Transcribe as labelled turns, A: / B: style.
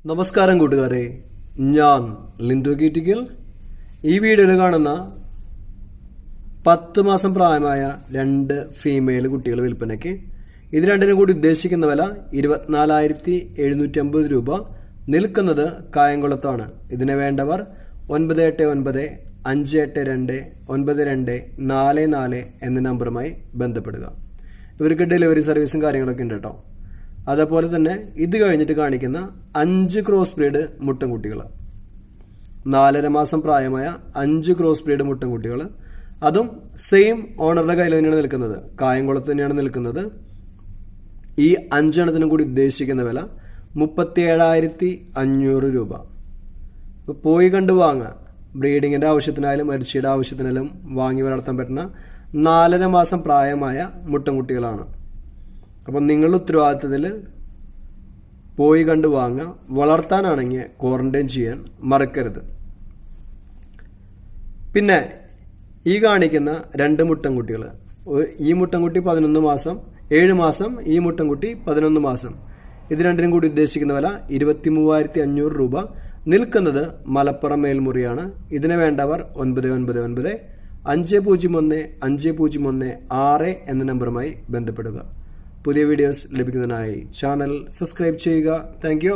A: നമസ്കാരം കൂട്ടുകാരെ, ഞാൻ ലിൻഡോ കീറ്റിക്കൽ. ഈ വീഡിയോയിൽ കാണുന്ന 10 മാസം പ്രായമായ 2 ഫീമെയിൽ കുട്ടികൾ വിൽപ്പനയ്ക്ക്. ഇത് രണ്ടിനും കൂടി ഉദ്ദേശിക്കുന്ന വില 24,750 രൂപ. നിൽക്കുന്നത് കായംകുളത്താണ്. ഇതിന് വേണ്ടവർ 989-582-9244 എന്ന നമ്പറുമായി ബന്ധപ്പെടുക. ഇവർക്ക് ഡെലിവറി സർവീസും കാര്യങ്ങളൊക്കെ ഉണ്ട് കേട്ടോ. അതേപോലെ തന്നെ ഇത് കഴിഞ്ഞിട്ട് കാണിക്കുന്ന 5 ക്രോസ് ബ്രീഡ് മുട്ടൻകുട്ടികൾ, 4.5 മാസം പ്രായമായ 5 ക്രോസ് ബ്രീഡ് മുട്ടൻകുട്ടികൾ, അതും സെയിം ഓണറുടെ കയ്യിൽ തന്നെയാണ് നിൽക്കുന്നത്, കായംകുളത്ത് തന്നെയാണ് നിൽക്കുന്നത്. ഈ 5 എണ്ണത്തിനും കൂടി ഉദ്ദേശിക്കുന്ന വില 37,500 രൂപ. ഇപ്പോൾ പോയി കണ്ട് വാങ്ങുക. ബ്രീഡിങ്ങിൻ്റെ ആവശ്യത്തിനായാലും ഇറച്ചിയുടെ ആവശ്യത്തിനായാലും വാങ്ങി വളർത്താൻ പറ്റുന്ന 4.5 മാസം പ്രായമായ മുട്ടൻകുട്ടികളാണ്. അപ്പം നിങ്ങളുടെ ഉത്തരവാദിത്തത്തിൽ പോയി കണ്ട് വാങ്ങുക. വളർത്താനാണെങ്കിൽ ക്വാറന്റൈൻ ചെയ്യാൻ മറക്കരുത്. പിന്നെ ഈ കാണിക്കുന്ന 2 മുട്ടൻകുട്ടികൾ, ഈ മുട്ടൻകുട്ടി 11 മാസം, 7 മാസം, ഈ മുട്ടൻകുട്ടി 11 മാസം. ഇത് രണ്ടിനും കൂടി ഉദ്ദേശിക്കുന്ന വില 23,500 രൂപ. നിൽക്കുന്നത് മലപ്പുറം മേൽമുറിയാണ്. ഇതിന് വേണ്ടവർ 999-501-501-6 എന്ന നമ്പറുമായി ബന്ധപ്പെടുക. പുതിയ വീഡിയോസ് ലഭിക്കുന്നതിനായി ചാനൽ സബ്സ്ക്രൈബ് ചെയ്യുക. Thank you.